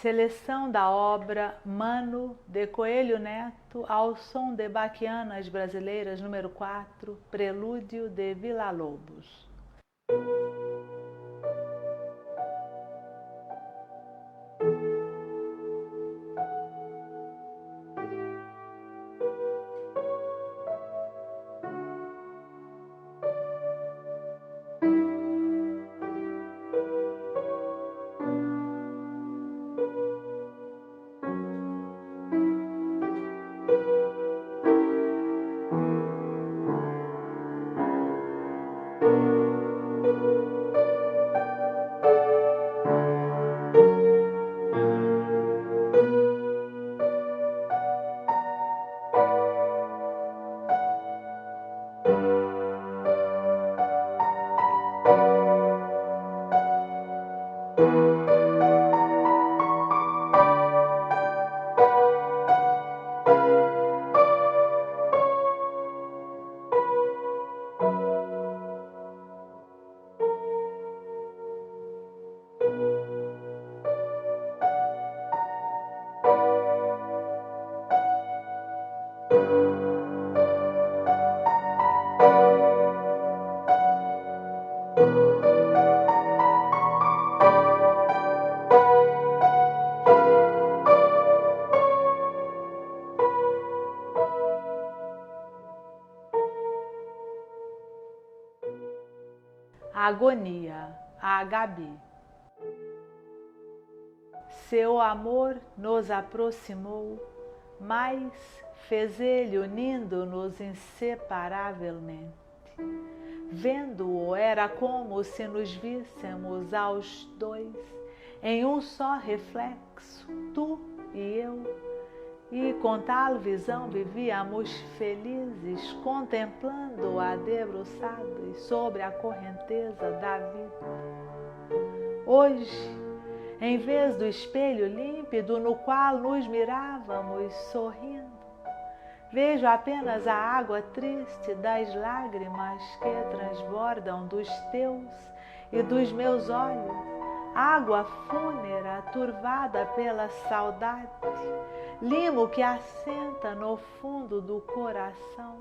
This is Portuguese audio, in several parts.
Seleção da obra Mano de Coelho Neto ao som de Baquianas Brasileiras número 4, Prelúdio de Villa-Lobos. Agonia, a Gabi. Seu amor nos aproximou, mas fez ele unindo-nos inseparavelmente. Vendo-o, era como se nos víssemos aos dois em um só reflexo, tu e eu. E com tal visão vivíamos felizes, contemplando-a debruçados sobre a correnteza da vida. Hoje, em vez do espelho límpido no qual nos mirávamos sorrindo, vejo apenas a água triste das lágrimas que transbordam dos teus e dos meus olhos, água fúnera turvada pela saudade, limo que assenta no fundo do coração.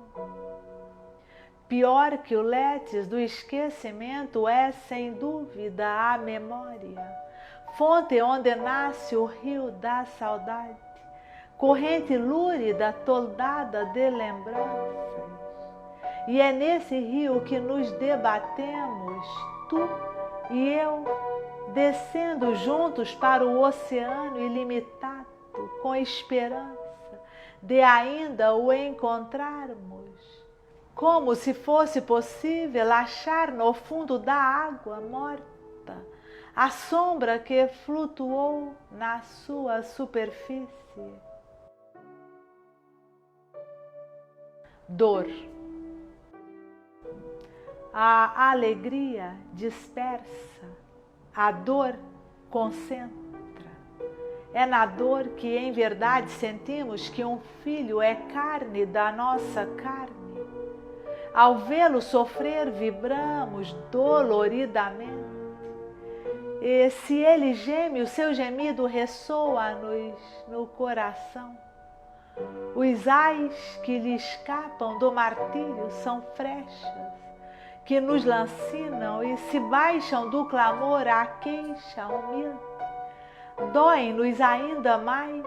Pior que o létis do esquecimento é, sem dúvida, a memória, fonte onde nasce o rio da saudade, corrente lúrida toldada de lembranças. E é nesse rio que nos debatemos, tu e eu, descendo juntos para o oceano ilimitado, com esperança de ainda o encontrarmos, como se fosse possível achar no fundo da água morta a sombra que flutuou na sua superfície. Dor. A alegria dispersa, a dor concentra. É na dor que em verdade sentimos que um filho é carne da nossa carne. Ao vê-lo sofrer, vibramos doloridamente. E se ele geme, o seu gemido ressoa-nos no coração. Os ais que lhe escapam do martírio são frechas que nos lancinam e se baixam do clamor à queixa humilde. Doem-nos ainda mais,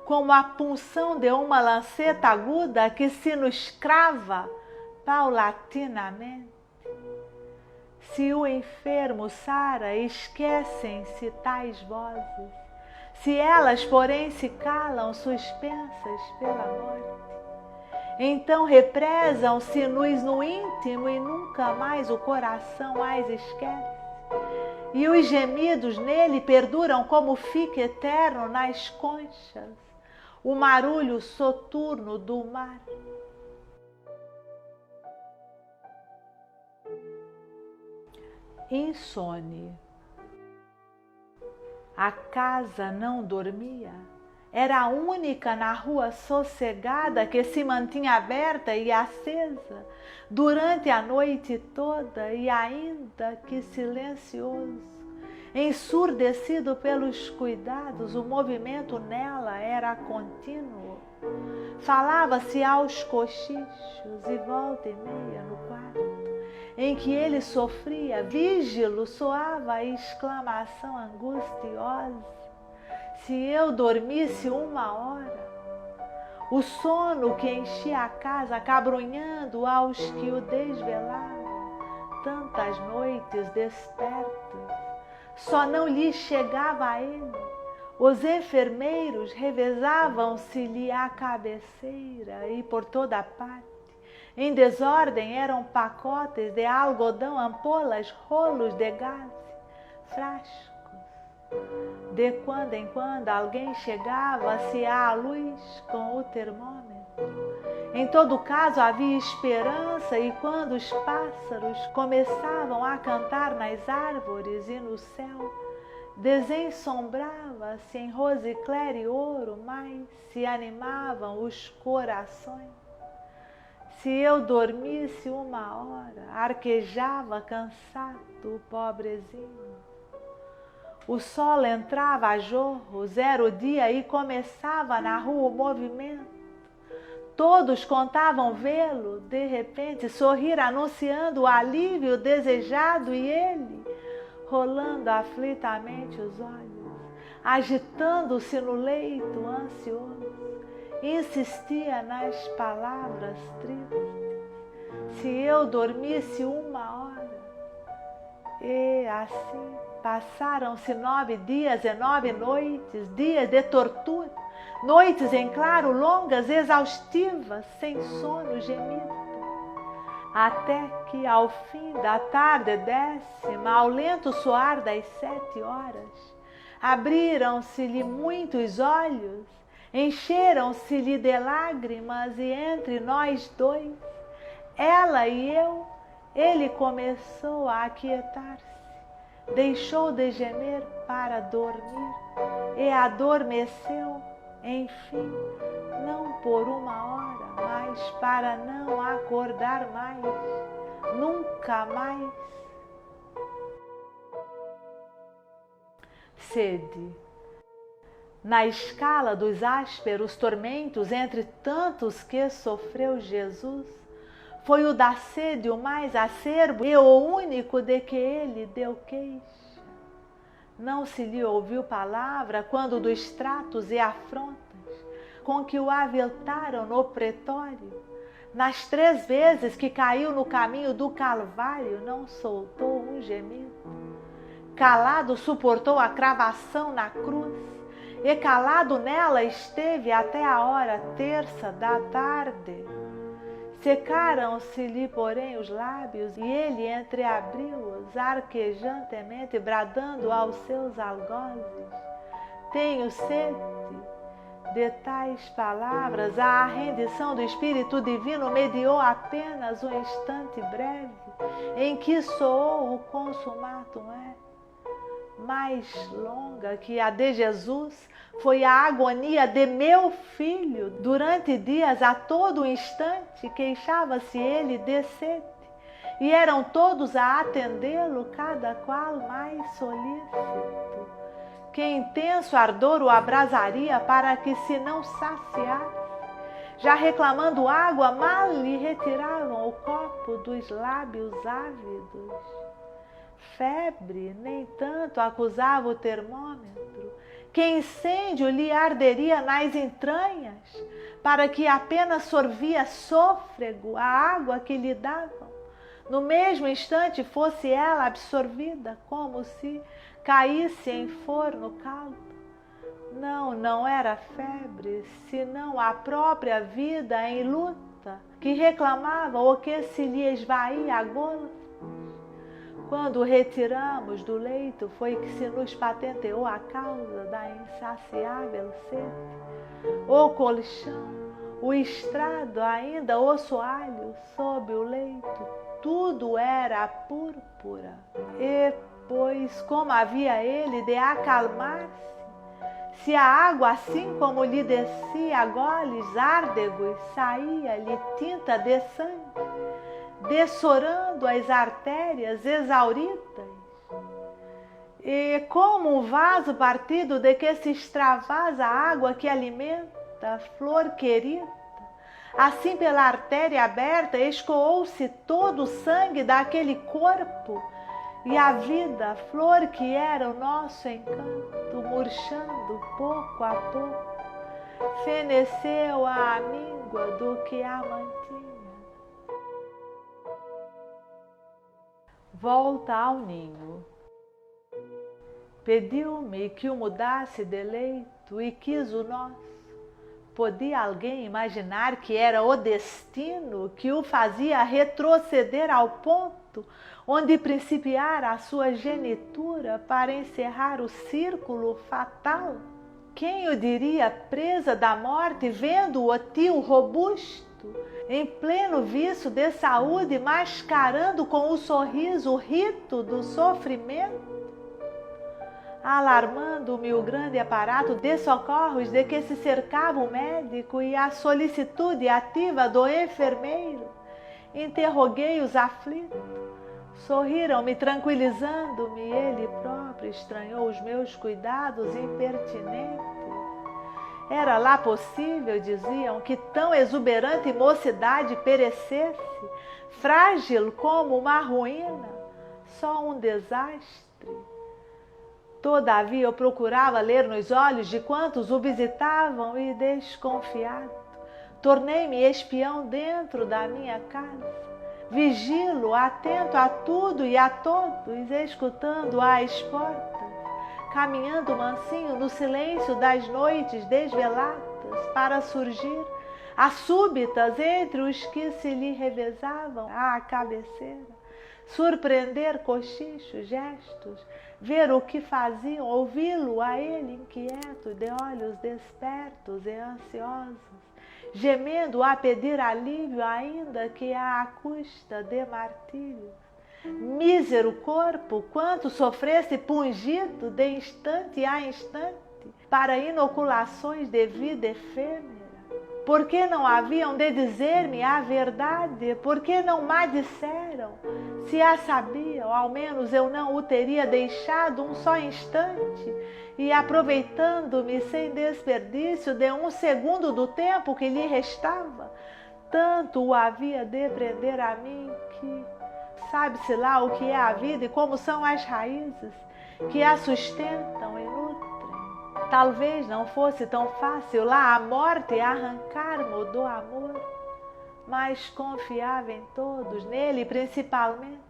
como a punção de uma lanceta aguda que se nos crava paulatinamente. Se o enfermo sara, esquecem-se tais vozes. Se elas, porém, se calam, suspensas pela morte, então represam-se-nos no íntimo e nunca mais o coração as esquece. E os gemidos nele perduram como fica eterno nas conchas, o marulho soturno do mar. Insone. A casa não dormia. Era a única na rua sossegada que se mantinha aberta e acesa durante a noite toda, e ainda que silencioso, Ensurdecido pelos cuidados, o movimento nela era contínuo. Falava-se aos cochichos e volta e meia no quarto em que ele sofria, vigilo, soava a exclamação angustiosa: se eu dormisse 1 hora. O sono que enchia a casa, acabrunhando aos que o desvelavam, tantas noites despertos, só não lhe chegava a ele. Os enfermeiros revezavam-se-lhe à cabeceira e por toda parte. Em desordem eram pacotes de algodão, ampolas, rolos de gás, frascos. De quando em quando alguém chegava-se à luz com o termômetro. Em todo caso havia esperança, e quando os pássaros começavam a cantar nas árvores e no céu, desensombrava-se em rosicler e ouro, mas se animavam os corações. Se eu dormisse 1 hora, arquejava cansado o pobrezinho. O sol entrava a jorros, era o dia e começava na rua o movimento. Todos contavam vê-lo, de repente, sorrir anunciando o alívio desejado, e ele, rolando aflitamente os olhos, agitando-se no leito ansioso, insistia nas palavras tristes: se eu dormisse 1 hora. E assim passaram-se 9 dias e 9 noites, dias de tortura, noites em claro, longas, exaustivas, sem sono, gemido, até que ao fim da tarde 10ª, ao lento soar das 7 horas, abriram-se-lhe muitos olhos, encheram-se-lhe de lágrimas, e entre nós dois, ela e eu, ele começou a aquietar-se, deixou de gemer para dormir e adormeceu, enfim, não por 1 hora, mas para não acordar mais, nunca mais. Sede. Na escala dos ásperos tormentos, entre tantos que sofreu Jesus, foi o da sede o mais acerbo e o único de que ele deu queixa. Não se lhe ouviu palavra quando dos tratos e afrontas com que o aviltaram no pretório. Nas 3 vezes que caiu no caminho do Calvário, não soltou um gemido. Calado suportou a cravação na cruz, e calado nela esteve até a hora 3ª da tarde. Secaram-se-lhe, porém, os lábios, e ele entreabriu-os arquejantemente, bradando aos seus algozes: tenho sede. De tais palavras, a rendição do Espírito Divino mediou apenas um instante breve, em que soou o consumatum est. Mais longa que a de Jesus foi a agonia de meu filho. Durante dias, a todo instante, queixava-se ele de sede, e eram todos a atendê-lo, cada qual mais solícito. Que intenso ardor o abrasaria para que se não saciasse. Já reclamando água, mal lhe retiravam o copo dos lábios ávidos. Febre, nem tanto acusava o termômetro, que incêndio lhe arderia nas entranhas, para que apenas sorvia sôfrego a água que lhe davam. No mesmo instante fosse ela absorvida, como se caísse em forno caldo. Não era febre, senão a própria vida em luta, que reclamava o que se lhe esvaía a gola. Quando o retiramos do leito, foi que se nos patenteou a causa da insaciável sede. O colchão, o estrado, ainda o soalho sob o leito, tudo era púrpura. E, pois, como havia ele de acalmar-se, se a água, assim como lhe descia a goles árdegos, saía-lhe tinta de sangue, dessorando as artérias exauridas. E como um vaso partido de que se extravasa a água que alimenta, flor querida, assim pela artéria aberta escoou-se todo o sangue daquele corpo, e a vida, flor que era o nosso encanto, murchando pouco a pouco, feneceu a amíngua do que a mantinha. Volta ao ninho. Pediu-me que o mudasse de leito e quis o nosso. Podia alguém imaginar que era o destino que o fazia retroceder ao ponto onde principiara a sua genitura para encerrar o círculo fatal? Quem o diria presa da morte, vendo o tio robusto, em pleno vício de saúde, mascarando com o sorriso o rito do sofrimento? Alarmando-me o grande aparato de socorros de que se cercava o médico e a solicitude ativa do enfermeiro, interroguei os aflitos. Sorriram-me, tranquilizando-me, ele próprio estranhou os meus cuidados impertinentes. Era lá possível, diziam, que tão exuberante mocidade perecesse, frágil como uma ruína, só um desastre. Todavia eu procurava ler nos olhos de quantos o visitavam e, desconfiado, tornei-me espião dentro da minha casa. Vigilo, atento a tudo e a todos, escutando às portas, caminhando mansinho no silêncio das noites desveladas para surgir, a súbitas entre os que se lhe revezavam à cabeceira, surpreender cochichos, gestos, ver o que faziam, ouvi-lo a ele inquieto, de olhos despertos e ansiosos, gemendo a pedir alívio, ainda que à custa de martírios. Mísero corpo, quanto sofresse pungido de instante a instante para inoculações de vida efêmera. Por que não haviam de dizer-me a verdade? Por que não me disseram? Se a sabiam, ao menos eu não o teria deixado um só instante, e aproveitando-me sem desperdício de um segundo do tempo que lhe restava, tanto o havia de prender a mim que sabe-se lá o que é a vida e como são as raízes que a sustentam e nutrem. Talvez não fosse tão fácil lá a morte arrancar-me do amor, mas confiava em todos, nele principalmente.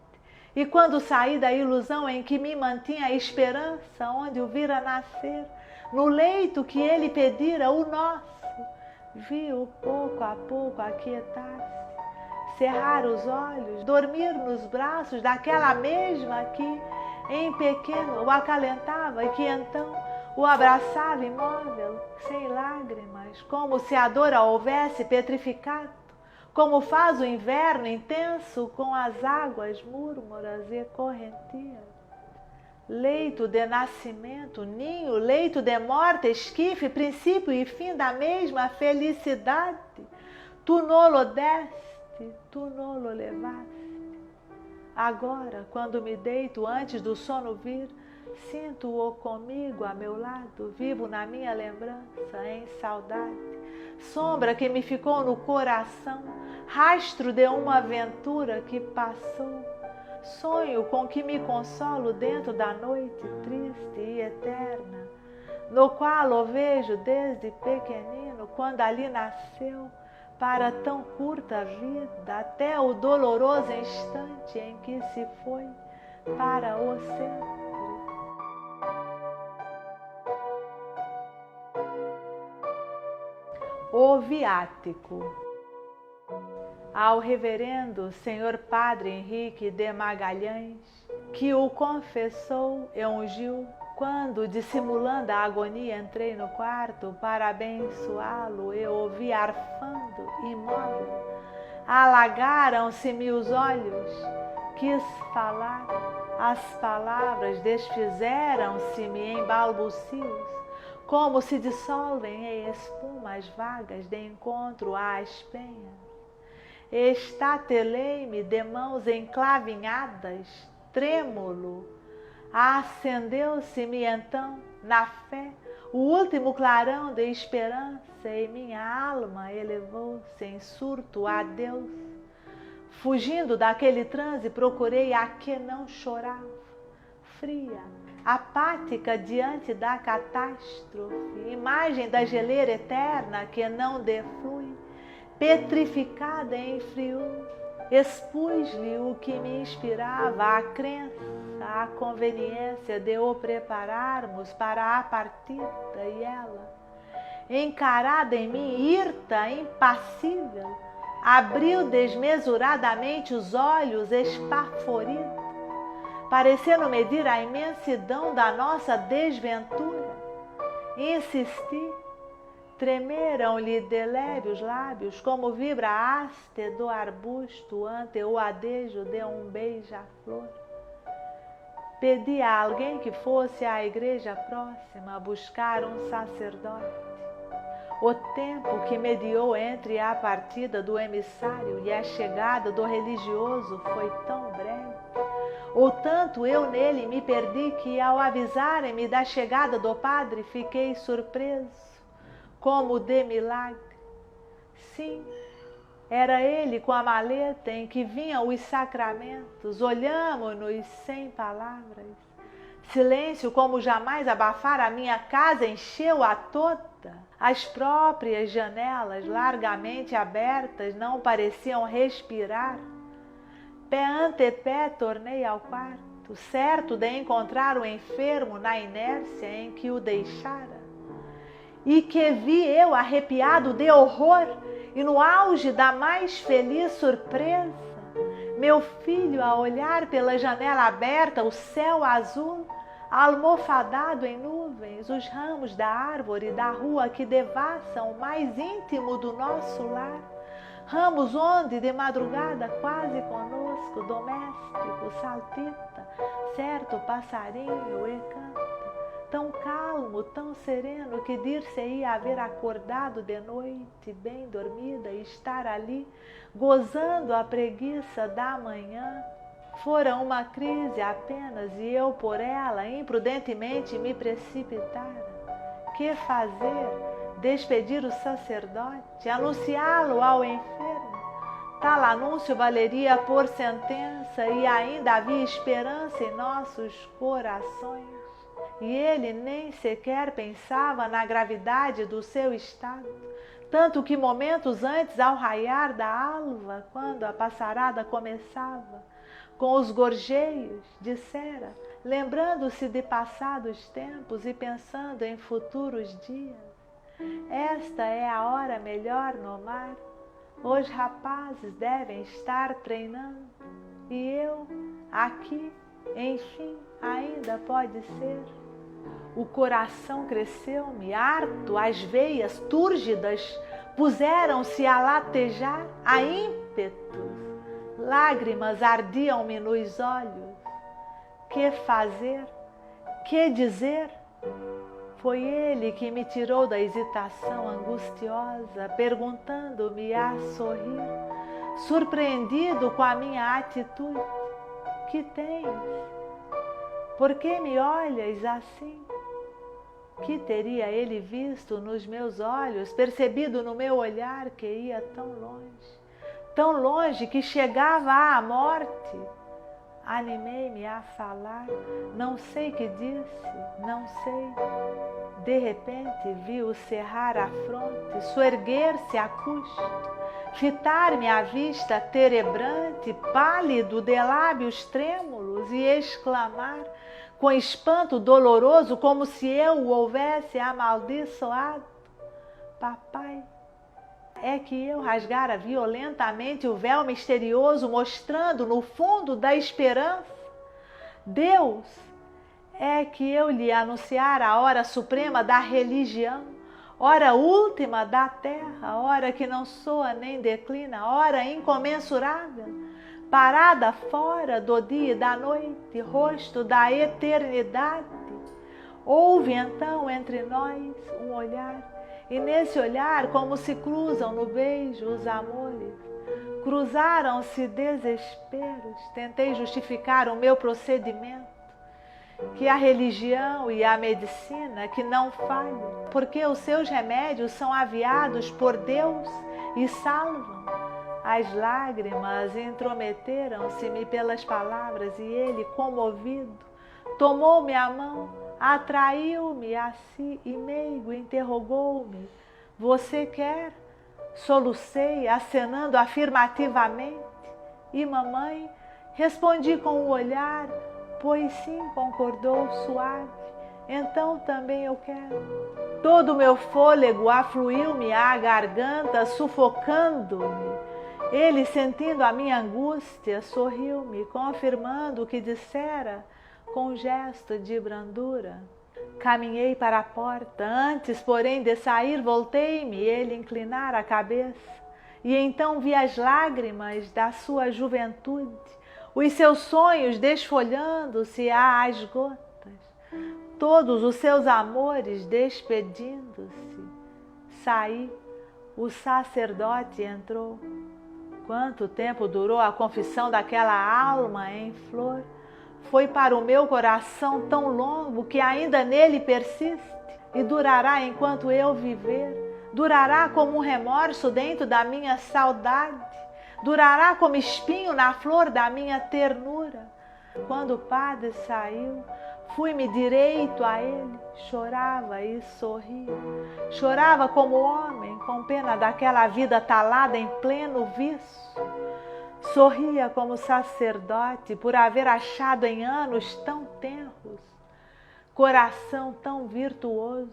E quando saí da ilusão em que me mantinha a esperança, onde o vira nascer, no leito que ele pedira, o nosso, vi-o pouco a pouco aquietar-se, cerrar os olhos, dormir nos braços daquela mesma que, em pequeno, o acalentava e que então o abraçava imóvel, sem lágrimas, como se a dor a houvesse petrificado, como faz o inverno intenso com as águas múrmuras e correntias. Leito de nascimento, ninho, leito de morte, esquife, princípio e fim da mesma felicidade. Tu nolo deste, tu nolo levaste. Agora, quando me deito antes do sono vir, sinto-o comigo a meu lado, vivo na minha lembrança, em saudade, sombra que me ficou no coração, rastro de uma aventura que passou, sonho com que me consolo dentro da noite triste e eterna, no qual o vejo desde pequenino, quando ali nasceu, para tão curta vida, até o doloroso instante em que se foi para o sempre. O viático. Ao reverendo senhor Padre Henrique de Magalhães, que o confessou e ungiu, quando, dissimulando a agonia, entrei no quarto para abençoá-lo e o vi arfando, imóvel, alagaram-se-me os olhos, quis falar, as palavras desfizeram-se-me em balbucios, como se dissolvem em espumas vagas de encontro às penhas. Estatelei-me de mãos enclavinhadas, trêmulo, Acendeu-se-me então, na fé, o último clarão de esperança e minha alma elevou-se em surto a Deus. Fugindo daquele transe, procurei a que não chorava, fria, apática diante da catástrofe, imagem da geleira eterna que não deflui, petrificada em frio. Expus-lhe o que me inspirava, a crença, a conveniência de o prepararmos para a partida, e ela, encarada em mim, hirta, impassível, abriu desmesuradamente os olhos espaforida, parecendo medir a imensidão da nossa desventura. Insisti. Tremeram-lhe de leve os lábios, como vibra a haste do arbusto ante o adejo de um beija-flor. Pedi a alguém que fosse à igreja próxima buscar um sacerdote. O tempo que mediou entre a partida do emissário e a chegada do religioso foi tão breve, ou tanto eu nele me perdi, que ao avisarem-me da chegada do padre fiquei surpreso, como de milagre. Sim, era ele com a maleta em que vinham os sacramentos. Olhamo-nos sem palavras. Silêncio como jamais abafara a minha casa encheu-a toda. As próprias janelas, largamente abertas, não pareciam respirar. Pé ante pé tornei ao quarto, certo de encontrar o enfermo na inércia em que o deixara. E que vi eu arrepiado de horror, e no auge da mais feliz surpresa, meu filho a olhar pela janela aberta o céu azul, almofadado em nuvens, os ramos da árvore da rua que devassam o mais íntimo do nosso lar, ramos onde de madrugada quase conosco, doméstico, saltita, certo passarinho e canta, tão calmo, tão sereno, que dir-se-ia haver acordado de noite, bem dormida, e estar ali, gozando a preguiça da manhã. Fora uma crise apenas, e eu por ela imprudentemente me precipitara. Que fazer? Despedir o sacerdote? Anunciá-lo ao enfermo? Tal anúncio valeria por sentença, e ainda havia esperança em nossos corações. E ele nem sequer pensava na gravidade do seu estado, tanto que momentos antes, ao raiar da alva, quando a passarada começava, com os gorjeios, dissera, lembrando-se de passados tempos e pensando em futuros dias: esta é a hora melhor no mar, os rapazes devem estar treinando, e eu, aqui, enfim, ainda pode ser. O coração cresceu-me, harto, as veias túrgidas puseram-se a latejar, a ímpetos, lágrimas ardiam-me nos olhos. Que fazer? Que dizer? Foi ele que me tirou da hesitação angustiosa, perguntando-me a sorrir, surpreendido com a minha atitude: que tens? Por que me olhas assim? Que teria ele visto nos meus olhos, percebido no meu olhar que ia tão longe que chegava à morte? Animei-me a falar, não sei que disse, não sei. De repente vi-o cerrar a fronte, soerguer-se a custo, fitar-me a vista terebrante, pálido, de lábios trêmulos, e exclamar, com espanto doloroso, como se eu o houvesse amaldiçoado: papai. É que eu rasgara violentamente o véu misterioso, mostrando no fundo da esperança. Deus, é que eu lhe anunciara a hora suprema da religião, hora última da terra, hora que não soa nem declina, hora incomensurável, parada fora do dia e da noite, rosto da eternidade. Houve então entre nós um olhar, e nesse olhar, como se cruzam no beijo os amores, cruzaram-se desesperos. Tentei justificar o meu procedimento, que a religião e a medicina que não falhem, porque os seus remédios são aviados por Deus e salvam. As lágrimas intrometeram-se-me pelas palavras e ele, comovido, tomou-me a mão, atraiu-me a si e meigo interrogou-me: você quer? Solucei, acenando afirmativamente. E mamãe, respondi com o olhar, pois sim, concordou suave. Então também eu quero. Todo o meu fôlego afluiu-me à garganta, sufocando-me. Ele, sentindo a minha angústia, sorriu-me, confirmando o que dissera com um gesto de brandura. Caminhei para a porta, antes, porém, de sair, voltei-me, ele inclinar a cabeça. E então vi as lágrimas da sua juventude, os seus sonhos desfolhando-se às gotas, todos os seus amores despedindo-se. Saí, o sacerdote entrou. Quanto tempo durou a confissão daquela alma em flor? Foi para o meu coração tão longo que ainda nele persiste e durará enquanto eu viver. Durará como um remorso dentro da minha saudade. Durará como espinho na flor da minha ternura. Quando o padre saiu, fui-me direito a ele. Chorava e sorria. Chorava como homem, com pena daquela vida talada em pleno vício. Sorria como sacerdote por haver achado em anos tão tenros coração tão virtuoso.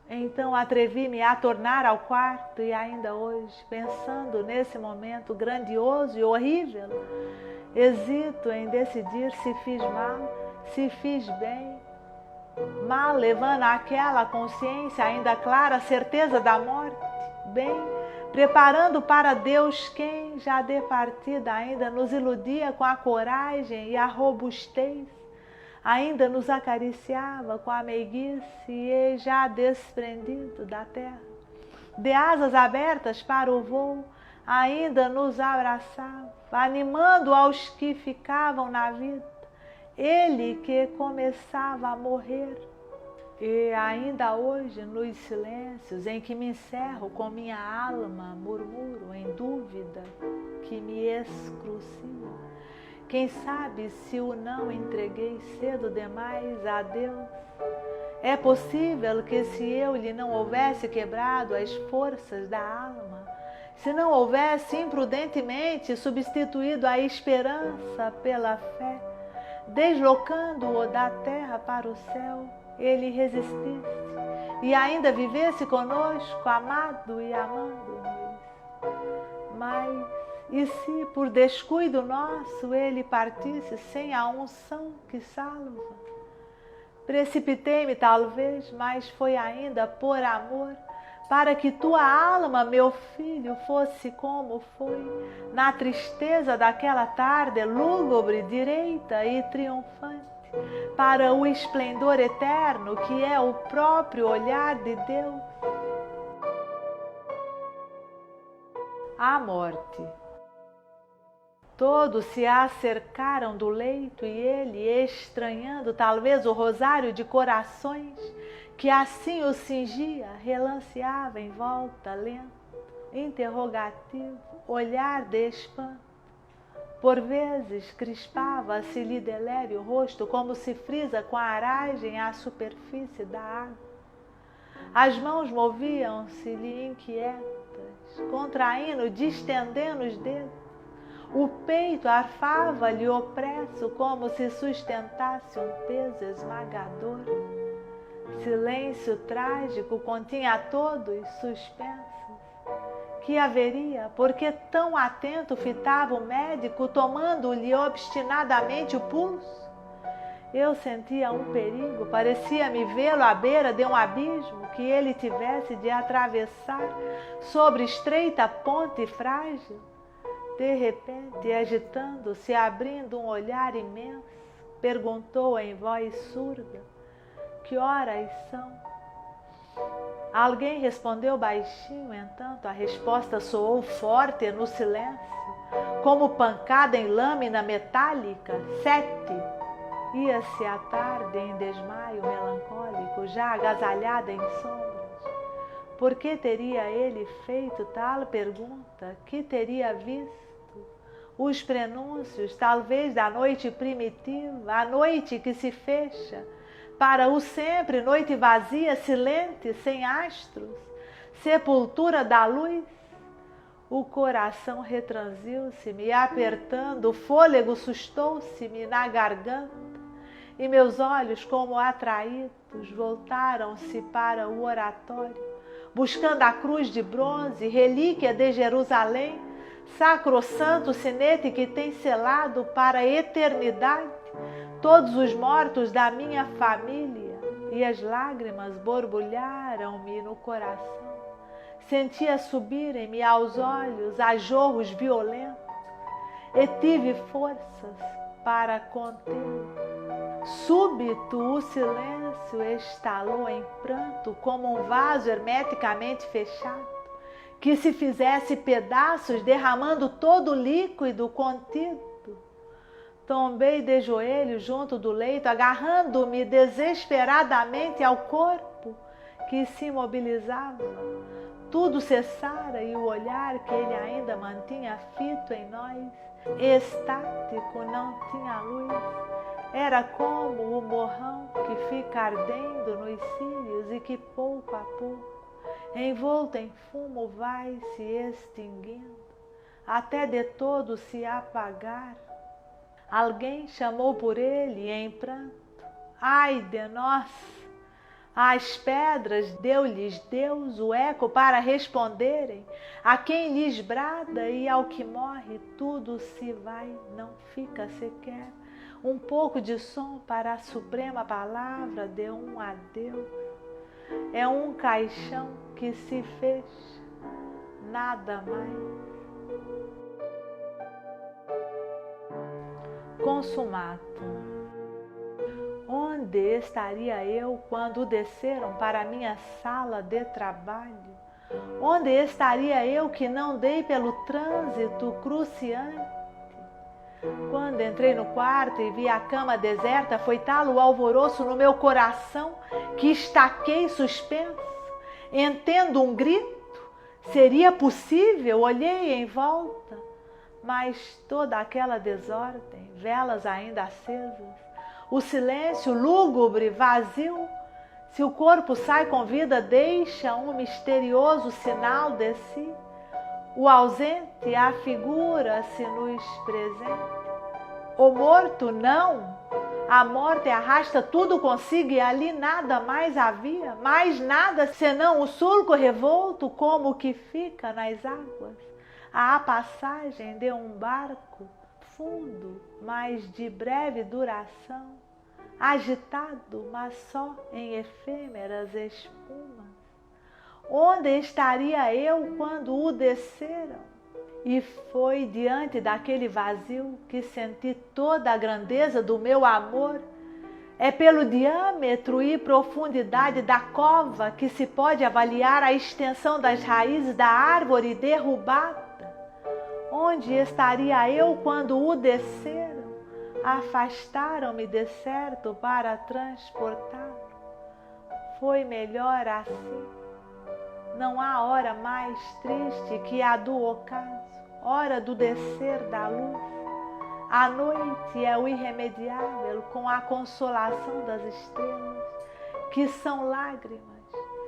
Então atrevi-me a tornar ao quarto e ainda hoje, pensando nesse momento grandioso e horrível, hesito em decidir se fiz mal, se fiz bem. Mal levando àquela consciência ainda clara a certeza da morte, bem, preparando para Deus quem, já de partida, ainda nos iludia com a coragem e a robustez, ainda nos acariciava com a meiguice e já desprendido da terra, de asas abertas para o voo, ainda nos abraçava, animando aos que ficavam na vida, ele que começava a morrer. E ainda hoje, nos silêncios em que me encerro com minha alma, murmuro em dúvida que me excrucia. Quem sabe se o não entreguei cedo demais a Deus? É possível que se eu lhe não houvesse quebrado as forças da alma, se não houvesse imprudentemente substituído a esperança pela fé, deslocando-o da terra para o céu, ele resistisse e ainda vivesse conosco, amado e amando-nos. Mas, e se por descuido nosso ele partisse sem a unção que salva? Precipitei-me talvez, mas foi ainda por amor, para que tua alma, meu filho, fosse como foi, na tristeza daquela tarde lúgubre, direita e triunfante, para o esplendor eterno que é o próprio olhar de Deus. A morte. Todos se acercaram do leito e ele, estranhando talvez o rosário de corações que assim o cingia, relanceava em volta lento, interrogativo, olhar de espanto. Por vezes crispava-se-lhe delébio o rosto, como se frisa com a aragem a superfície da água. As mãos moviam-se-lhe inquietas, contraindo, distendendo os dedos. O peito arfava-lhe opresso, como se sustentasse um peso esmagador. Silêncio trágico continha a todos suspensos. Que haveria? Porque tão atento fitava o médico, tomando-lhe obstinadamente o pulso? Eu sentia um perigo, parecia-me vê-lo à beira de um abismo que ele tivesse de atravessar sobre estreita ponte frágil. De repente, agitando-se, abrindo um olhar imenso, perguntou em voz surda: que horas são? Alguém respondeu baixinho, entanto a resposta soou forte no silêncio, como pancada em lâmina metálica: 7. Ia-se a tarde em desmaio melancólico, já agasalhada em sombras. Por que teria ele feito tal pergunta? Que teria visto? Os prenúncios, talvez, da noite primitiva, a noite que se fecha, para o sempre, noite vazia, silente, sem astros, sepultura da luz. O coração retransiu-se-me, apertando, o fôlego sustou-se-me na garganta, e meus olhos, como atraídos, voltaram-se para o oratório, buscando a cruz de bronze, relíquia de Jerusalém, sacrossanto sinete que tem selado para a eternidade todos os mortos da minha família, e as lágrimas borbulharam-me no coração. Sentia subirem-me aos olhos a jorros violentos, e tive forças para contê-lo. Súbito o silêncio estalou em pranto, como um vaso hermeticamente fechado, que se fizesse pedaços, derramando todo o líquido contido. Tombei de joelhos junto do leito, agarrando-me desesperadamente ao corpo que se imobilizava. Tudo cessara e o olhar que ele ainda mantinha fito em nós, estático, não tinha luz. Era como o borrão que fica ardendo nos cílios e que pouco a pouco, envolto em fumo, vai se extinguindo, até de todo se apagar. Alguém chamou por ele em pranto. Ai de nós! Às pedras deu-lhes Deus o eco para responderem. A quem lhes brada e ao que morre tudo se vai, não fica sequer um pouco de som para a suprema palavra de um adeus. É um caixão que se fecha, nada mais. Consumatum. Onde estaria eu quando desceram para a minha sala de trabalho? Onde estaria eu que não dei pelo trânsito cruciante? Quando entrei no quarto e vi a cama deserta, foi tal o alvoroço no meu coração que estaquei suspenso. Entendo um grito? Seria possível? Olhei em volta, mas toda aquela desordem, velas ainda acesas, o silêncio lúgubre, vazio. Se o corpo sai com vida, deixa um misterioso sinal de si. O ausente afigura-se nos presentes. O morto não. A morte arrasta tudo consigo e ali nada mais havia, mais nada senão o sulco revolto como que fica nas águas, a passagem de um barco fundo, mas de breve duração, agitado, mas só em efêmeras espumas. Onde estaria eu quando o desceram? E foi diante daquele vazio que senti toda a grandeza do meu amor. É pelo diâmetro e profundidade da cova que se pode avaliar a extensão das raízes da árvore derrubada. Onde estaria eu quando o desceram? Afastaram-me de certo para transportá-lo. Foi melhor assim. Não há hora mais triste que a do ocaso, hora do descer da luz. A noite é o irremediável com a consolação das estrelas, que são lágrimas.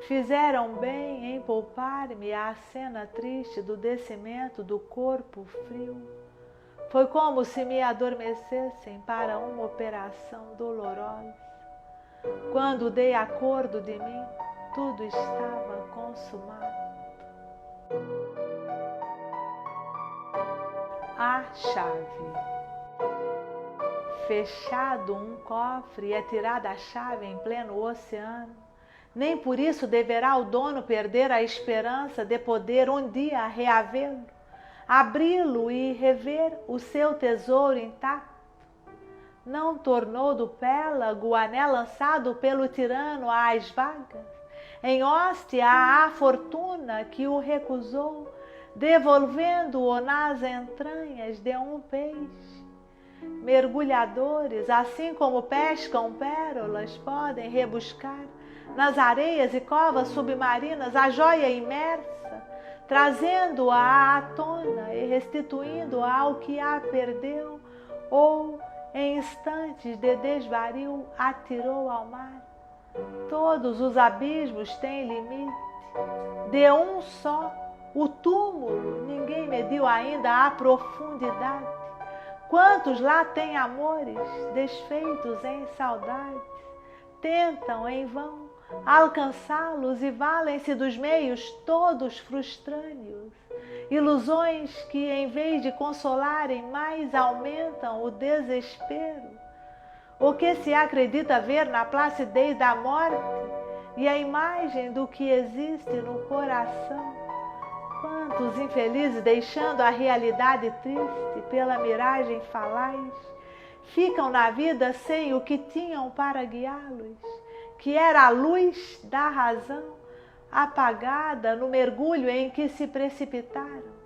Fizeram bem em poupar-me a cena triste do descimento do corpo frio. Foi como se me adormecessem para uma operação dolorosa. Quando dei acordo de mim, tudo estava consumado. A chave. Fechado um cofre e é tirada a chave em pleno oceano. Nem por isso deverá o dono perder a esperança de poder um dia reavê-lo, abri-lo e rever o seu tesouro intacto. Não tornou do pélago o anel lançado pelo tirano às vagas, em hóstia à fortuna que o recusou, devolvendo-o nas entranhas de um peixe. Mergulhadores, assim como pescam pérolas, podem rebuscar nas areias e covas submarinas a joia imersa, trazendo-a à tona e restituindo-a ao que a perdeu, ou, em instantes de desvario, atirou ao mar. Todos os abismos têm limite. De um só, o túmulo, ninguém mediu ainda a profundidade. Quantos lá têm amores, desfeitos em saudades, tentam em vão alcançá-los e valem-se dos meios todos frustrâneos, ilusões que, em vez de consolarem, mais aumentam o desespero. O que se acredita ver na placidez da morte e a imagem do que existe no coração. Quantos infelizes, deixando a realidade triste pela miragem falaz, ficam na vida sem o que tinham para guiá-los, que era a luz da razão, apagada no mergulho em que se precipitaram.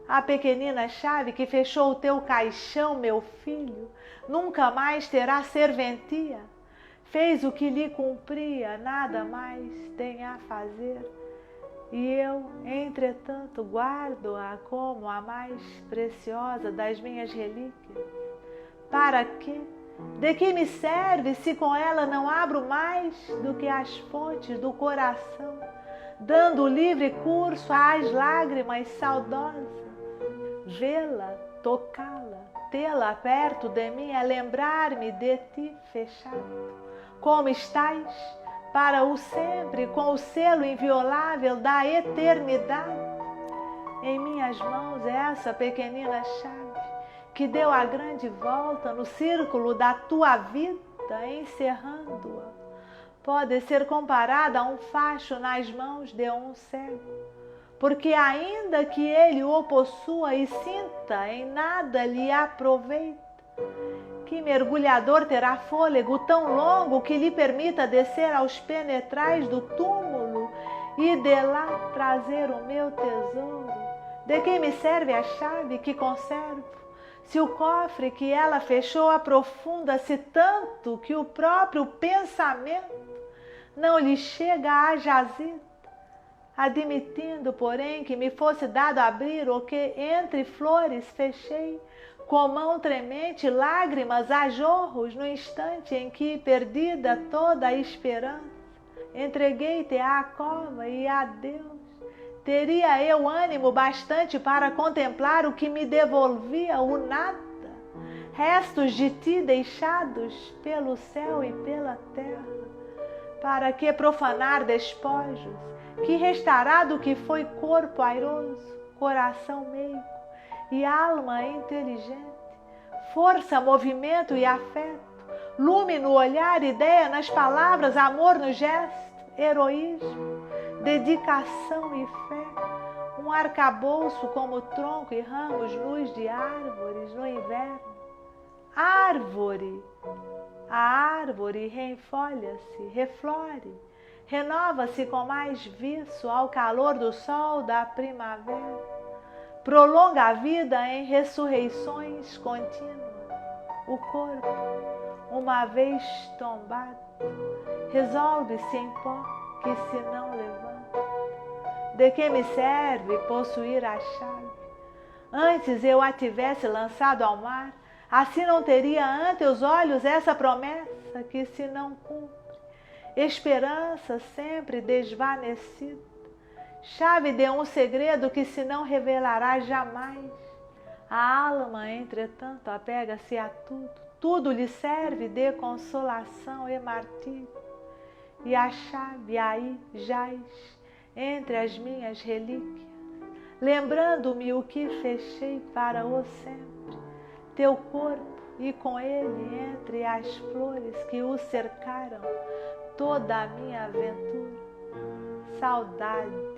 A pequenina chave que fechou o teu caixão, meu filho, nunca mais terá serventia. Fez o que lhe cumpria, nada mais tem a fazer. E eu, entretanto, guardo-a como a mais preciosa das minhas relíquias. Para quê? De que me serve se com ela não abro mais do que as fontes do coração, dando livre curso às lágrimas saudosas? Vê-la, tocá-la, tê-la perto de mim é lembrar-me de ti fechado. Como estás? Para o sempre, com o selo inviolável da eternidade. Em minhas mãos é essa pequenina chave que deu a grande volta no círculo da tua vida, encerrando-a. Pode ser comparada a um facho nas mãos de um cego, porque ainda que ele o possua e sinta, em nada lhe aproveita. Que mergulhador terá fôlego tão longo que lhe permita descer aos penetrais do túmulo e de lá trazer o meu tesouro? De que me serve a chave que conservo, se o cofre que ela fechou aprofunda-se tanto que o próprio pensamento não lhe chega a jazida? Admitindo, porém, que me fosse dado abrir o que entre flores fechei, com mão tremente, lágrimas a jorros, no instante em que, perdida toda a esperança, entreguei-te à cova e a Deus, teria eu ânimo bastante para contemplar o que me devolvia o nada, restos de ti deixados pelo céu e pela terra? Para que profanar despojos? Que restará do que foi corpo airoso, coração meigo e alma inteligente, força, movimento e afeto, lume no olhar, ideia nas palavras, amor no gesto, heroísmo, dedicação e fé, um arcabouço como tronco e ramos nus de árvores no inverno. Árvore! A árvore reenfolha-se, reflore, renova-se com mais viço ao calor do sol da primavera. Prolonga a vida em ressurreições contínuas. O corpo, uma vez tombado, resolve-se em pó que se não levanta. De que me serve possuir a chave? Antes eu a tivesse lançado ao mar, assim não teria ante os olhos essa promessa que se não cumpre. Esperança sempre desvanecida. Chave de um segredo que se não revelará jamais. A alma, entretanto, apega-se a tudo. Tudo lhe serve de consolação e martírio. E a chave aí jaz entre as minhas relíquias, lembrando-me o que fechei para o sempre. Teu corpo e com ele entre as flores que o cercaram toda a minha aventura. Saudade.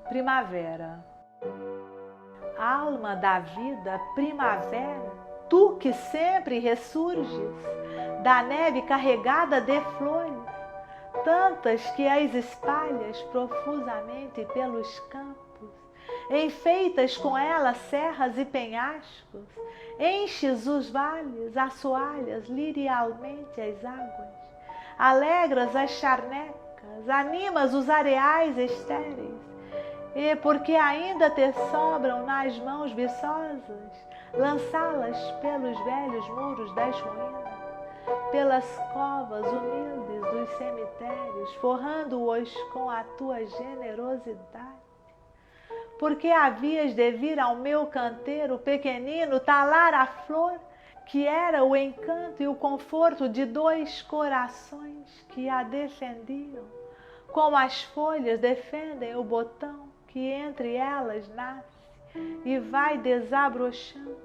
Primavera. Alma da vida, primavera, tu que sempre ressurges da neve carregada de flores, tantas que as espalhas profusamente pelos campos, enfeitas com ela serras e penhascos, enches os vales, assoalhas lirialmente as águas, alegras as charnecas, animas os areais estéreis, e porque ainda te sobram nas mãos viçosas, lançá-las pelos velhos muros das ruínas, pelas covas humildes dos cemitérios, forrando-os com a tua generosidade. Porque havias de vir ao meu canteiro pequenino talar a flor, que era o encanto e o conforto de dois corações que a defendiam, como as folhas defendem o botão que entre elas nasce e vai desabrochando.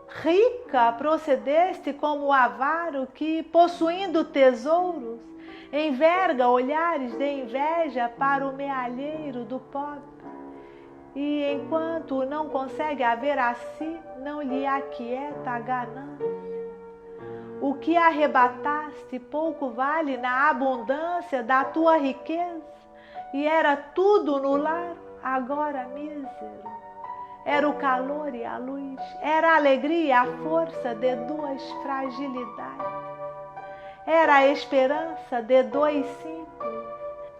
Rica procedeste como o avaro que, possuindo tesouros, enverga olhares de inveja para o mealheiro do pobre, e enquanto não consegue haver a si, não lhe aquieta a ganância. O que arrebataste pouco vale na abundância da tua riqueza, e era tudo no lar, agora mísero. Era o calor e a luz, era a alegria e a força de duas fragilidades. Era a esperança de dois simples,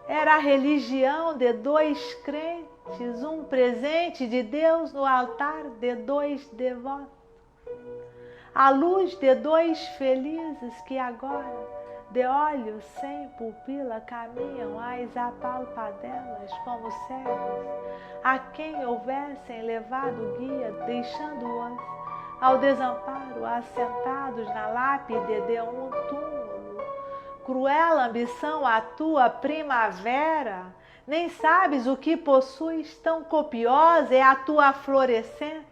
era a religião de dois crentes, um presente de Deus no altar de dois devotos. A luz de dois felizes que agora, de olhos sem pupila, caminham às apalpadelas como cegos, a quem houvessem levado guia, deixando-os ao desamparo, assentados na lápide de um túmulo. Cruel ambição a tua primavera, nem sabes o que possuis, tão copiosa é a tua florescência,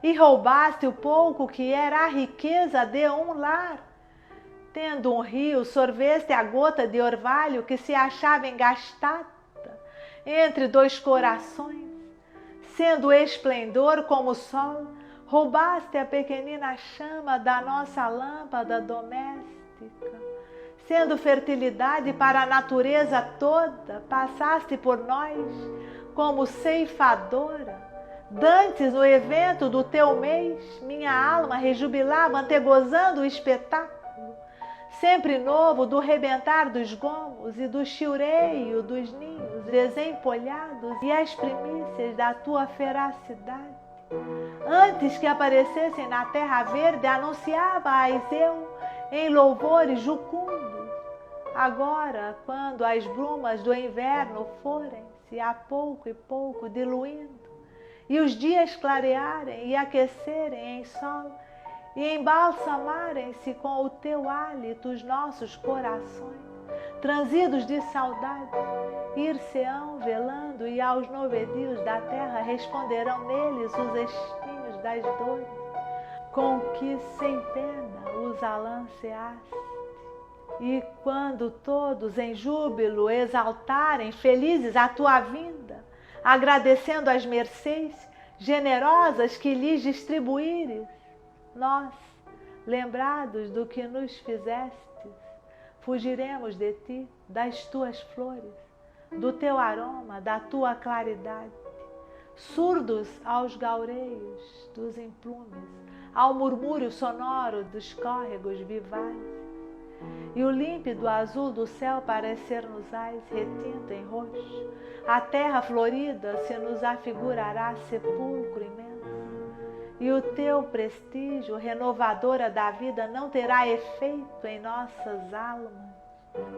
e roubaste o pouco que era a riqueza de um lar. Tendo um rio, sorveste a gota de orvalho que se achava engastada entre dois corações. Sendo esplendor como o sol, roubaste a pequenina chama da nossa lâmpada doméstica. Sendo fertilidade para a natureza toda, passaste por nós como ceifadora. Dantes, no evento do teu mês, minha alma rejubilava, antegozando o espetáculo sempre novo do rebentar dos gomos e do chiureio dos ninhos desempolhados e as primícias da tua feracidade. Antes que aparecessem na terra verde, anunciava-as eu em louvores jucundos. Agora, quando as brumas do inverno forem-se a pouco e pouco diluindo, e os dias clarearem e aquecerem em sol, e embalsamarem-se com o teu hálito os nossos corações, transidos de saudade, ir-se-ão velando, e aos novedios da terra responderão neles os espinhos das dores, com que sem pena os alanceaste. E quando todos em júbilo exaltarem, felizes a tua vinda, agradecendo as mercês generosas que lhes distribuíres, nós, lembrados do que nos fizestes, fugiremos de ti, das tuas flores, do teu aroma, da tua claridade, surdos aos gaureios dos emplumes, ao murmúrio sonoro dos córregos vivazes, e o límpido azul do céu parecer-nos-ás retinto em roxo, a terra florida se nos afigurará sepulcro imenso, e o teu prestígio, renovadora da vida, não terá efeito em nossas almas.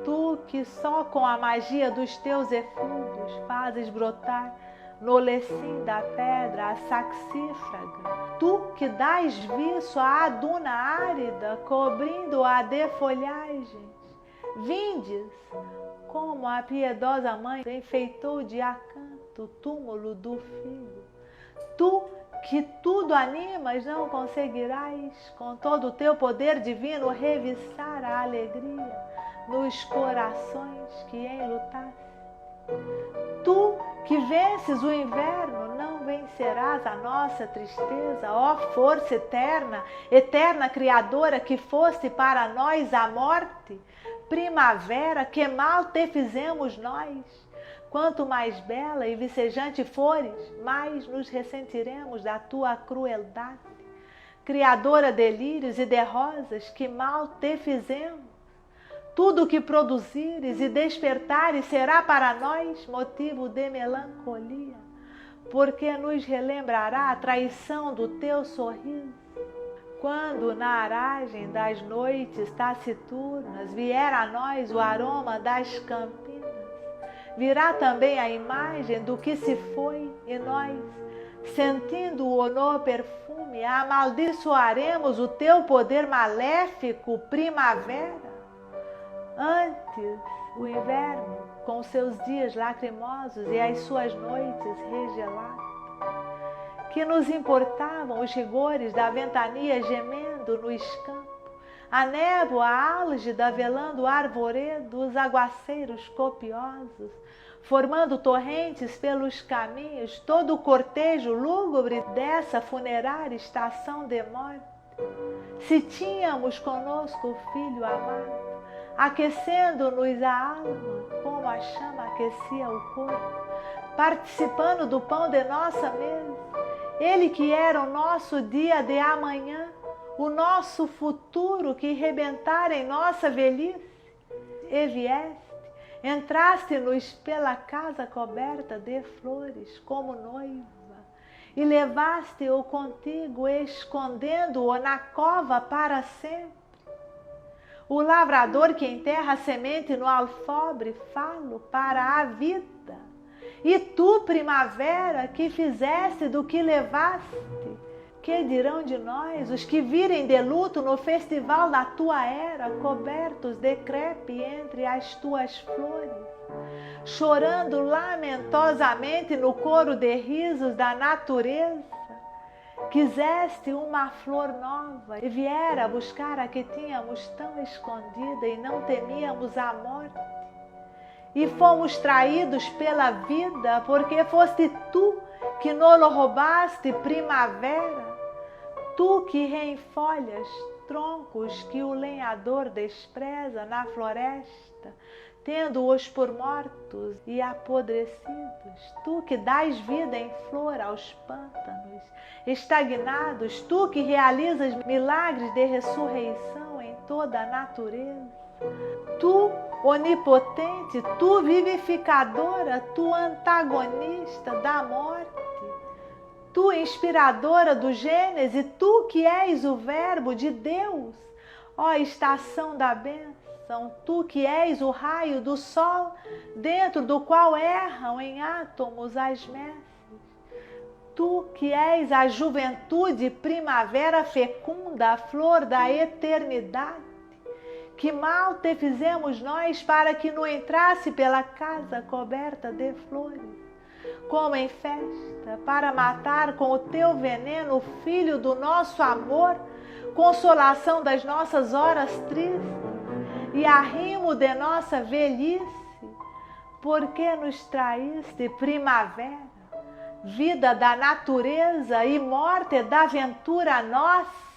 Tu que só com a magia dos teus eflúvios fazes brotar no lecim da pedra a saxífraga, tu que dás viço à duna árida, cobrindo-a de folhagens, vindes, como a piedosa mãe enfeitou de acanto o túmulo do filho. Tu que tudo animas, não conseguirás, com todo o teu poder divino, reviçar a alegria nos corações que enlutaste. Tu que vences o inverno, não vencerás a nossa tristeza, ó força eterna, eterna Criadora, que foste para nós a morte. Primavera, que mal te fizemos nós, Quanto mais bela e vicejante fores, mais nos ressentiremos da tua crueldade. Criadora de lírios e de rosas, que mal te fizemos. Tudo o que produzires e despertares será para nós motivo de melancolia, porque nos relembrará a traição do teu sorriso. Quando na aragem das noites taciturnas vier a nós o aroma das campinas, virá também a imagem do que se foi, e nós, sentindo-o no perfume, amaldiçoaremos o teu poder maléfico, primavera. Antes, o inverno, com seus dias lacrimosos e as suas noites regeladas. Que nos importavam os rigores da ventania gemendo no escampo, a névoa álgida velando o arvoredo, os aguaceiros copiosos, formando torrentes pelos caminhos, todo o cortejo lúgubre dessa funerária estação de morte. Se tínhamos conosco o filho amado, aquecendo-nos a alma, como a chama aquecia o corpo, participando do pão de nossa mesa, ele que era o nosso dia de amanhã, o nosso futuro que rebentara em nossa velhice, e vieste, entraste-nos pela casa coberta de flores, como noiva, e levaste-o contigo, escondendo-o na cova para sempre. O lavrador que enterra a semente no alfobre, falo para a vida. E tu, primavera, que fizeste do que levaste, que dirão de nós os que virem de luto no festival da tua era, cobertos de crepe entre as tuas flores, chorando lamentosamente no coro de risos da natureza? Quiseste uma flor nova e viera buscar a que tínhamos tão escondida e não temíamos a morte. E fomos traídos pela vida, porque foste tu que nos roubaste, primavera. Tu que reenfolhas troncos que o lenhador despreza na floresta, tendo-os por mortos e apodrecidos. Tu que dás vida em flor aos pântanos estagnados, tu que realizas milagres de ressurreição em toda a natureza. Tu, onipotente, tu vivificadora, tu antagonista da morte, tu inspiradora do Gênesis, tu que és o verbo de Deus, ó estação da bênção, tu que és o raio do sol, dentro do qual erram em átomos as messes. Tu que és a juventude, primavera fecunda, a flor da eternidade, que mal te fizemos nós para que não entrasse pela casa coberta de flores, como em festa, para matar com o teu veneno o filho do nosso amor, consolação das nossas horas tristes e arrimo de nossa velhice, porque nos traíste, primavera, vida da natureza e morte da ventura nossa.